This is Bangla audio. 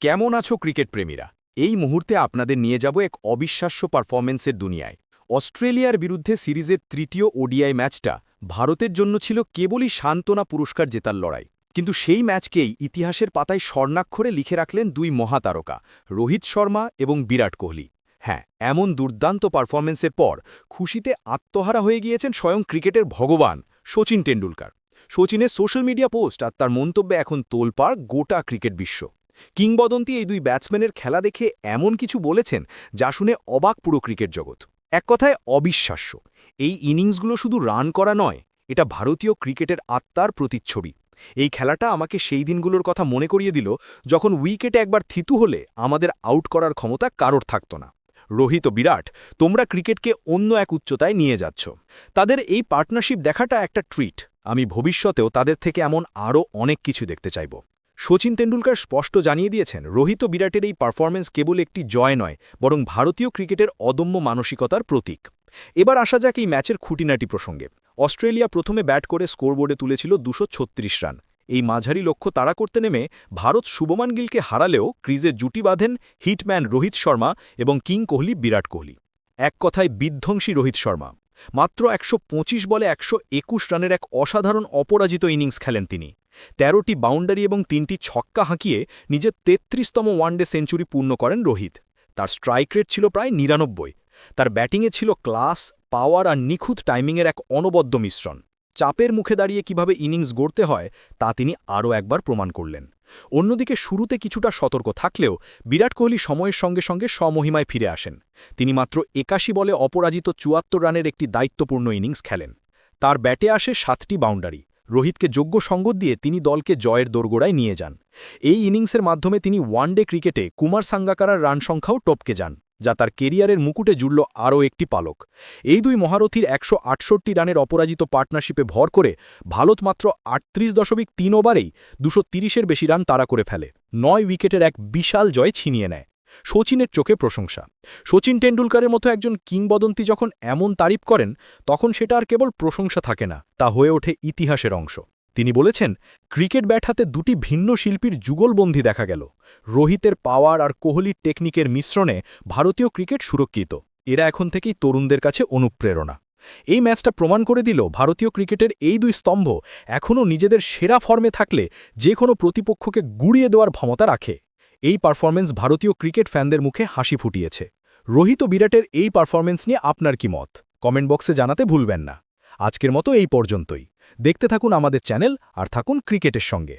কেমন আছো ক্রিকেট প্রেমীরা? এই মুহূর্তে আপনাদের নিয়ে যাব এক অবিশ্বাস্য পারফরম্যান্সের দুনিয়ায়। অস্ট্রেলিয়ার বিরুদ্ধে সিরিজের তৃতীয় ওডিআই ম্যাচটা ভারতের জন্য ছিল কেবলই সান্ত্বনা পুরস্কার জেতার লড়াই। কিন্তু সেই ম্যাচকেই ইতিহাসের পাতায় স্বর্ণাক্ষরে লিখে রাখলেন দুই মহাতারকা, রোহিত শর্মা এবং বিরাট কোহলি। হ্যাঁ, এমন দুর্দান্ত পারফরম্যান্সের পর খুশিতে আত্মহারা হয়ে গিয়েছেন স্বয়ং ক্রিকেটের ভগবান শচীন টেন্ডুলকার। শচীনের সোশ্যাল মিডিয়া পোস্ট আর তার মন্তব্যে এখন তোলপাড় গোটা ক্রিকেট বিশ্ব। কিংবদন্তি এই দুই ব্যাটসম্যানের খেলা দেখে এমন কিছু বলেছেন যা শুনে অবাক পুরো ক্রিকেট জগৎ। এক কথায় অবিশ্বাস্য। এই ইনিংসগুলো শুধু রান করা নয়, এটা ভারতীয় ক্রিকেটের আত্মার প্রতিচ্ছবি। এই খেলাটা আমাকে সেই দিনগুলোর কথা মনে করিয়ে দিল যখন উইকেটে একবার থিতু হলে আমাদের আউট করার ক্ষমতা কারোর থাকত না। রোহিত ও বিরাট, তোমরা ক্রিকেটকে অন্য এক উচ্চতায় নিয়ে যাচ্ছ। তাদের এই পার্টনারশিপ দেখাটা একটা ট্রিট। আমি ভবিষ্যতেও তাদের থেকে এমন আরও অনেক কিছু দেখতে চাইব। শচীন তেন্ডুলকর স্পষ্ট জানিয়ে দিয়েছেন, রোহিত ও বিরাটের এই পারফরম্যান্স কেবল একটি জয় নয়, বরং ভারতীয় ক্রিকেটের অদম্য মানসিকতার প্রতীক। এবার আসা যাক এই ম্যাচের খুঁটিনাটি প্রসঙ্গে। অস্ট্রেলিয়া প্রথমে ব্যাট করে স্কোরবোর্ডে তুলেছিল 236 রান। এই মাঝারি লক্ষ্য তাড়া করতে নেমে ভারত শুভমান গিলকে হারালেও ক্রিজে জুটি বাঁধেন হিটম্যান রোহিত শর্মা এবং কিং কোহলি বিরাট কোহলি। এক কথায় বিধ্বংসী রোহিত শর্মা। মাত্র 125 বলে 121 রানের এক অসাধারণ অপরাজিত ইনিংস খেলেন তিনি। 13টি বাউন্ডারি এবং 3টি ছক্কা হাঁকিয়ে নিজের 33তম ওয়ানডে সেঞ্চুরি পূর্ণ করেন রোহিত। তার স্ট্রাইক রেট ছিল প্রায় 99। তার ব্যাটিংয়ে ছিল ক্লাস, পাওয়ার আর নিখুঁত টাইমিংয়ের এক অনবদ্য মিশ্রণ। চাপের মুখে দাঁড়িয়ে কিভাবে ইনিংস গড়তে হয় তা তিনি আরও একবার প্রমাণ করলেন। অন্যদিকে শুরুতে কিছুটা সতর্ক থাকলেও বিরাট কোহলি সময়ের সঙ্গে সঙ্গে স্বমহিমায় ফিরে আসেন। তিনি মাত্র 81 বলে অপরাজিত 74 রানের একটি দায়িত্বপূর্ণ ইনিংস খেলেন। তার ব্যাটে আসে 7টি বাউন্ডারি। রোহিতকে যোগ্য সঙ্গত দিয়ে তিনি দলকে জয়ের দোরগোড়ায় নিয়ে যান। এই ইনিংসের মাধ্যমে তিনি ওয়ানডে ক্রিকেটে কুমার সাঙ্গাকারার রান সংখ্যাও টপকে যান, যা তার কেরিয়ারের মুকুটে জুড়ল আরও একটি পালক। এই দুই মহারথীর 168 রানের অপরাজিত পার্টনারশিপে ভর করে ভারত মাত্র 38.3 ওভারেই 230-এর বেশি রান তাড়া করে ফেলে। 9 উইকেটের এক বিশাল জয় ছিনিয়ে নেয়। শচীনের চোখে প্রশংসা। শচীন টেন্ডুলকারের মতো একজন কিংবদন্তি যখন এমন তারিফ করেন, তখন সেটা আর কেবল প্রশংসা থাকে না, তা হয়ে ওঠে ইতিহাসের অংশ। তিনি বলেছেন, ক্রিকেট ব্যাট হাতে দুটি ভিন্ন শিল্পীর যুগলবন্দী দেখা গেল। রোহিতের পাওয়ার আর কোহলির টেকনিকের মিশ্রণে ভারতীয় ক্রিকেট সুরক্ষিত। এরা এখন থেকেই তরুণদের কাছে অনুপ্রেরণা। এই ম্যাচটা প্রমাণ করে দিল ভারতীয় ক্রিকেটের এই দুই স্তম্ভ এখনও নিজেদের সেরা ফর্মে থাকলে যে কোনো প্রতিপক্ষকে গুড়িয়ে দেওয়ার ক্ষমতা রাখে। এই পারফরম্যান্স ভারতীয় ক্রিকেট ফ্যানদের মুখে হাসি ফুটিয়েছে। রোহিত ও বিরাটের এই পারফরম্যান্স নিয়ে আপনার কি মত? কমেন্ট বক্সে জানাতে ভুলবেন না। আজকের মতো এই পর্যন্তই। দেখতে থাকুন আমাদের চ্যানেল আর থাকুন ক্রিকেটের সঙ্গে।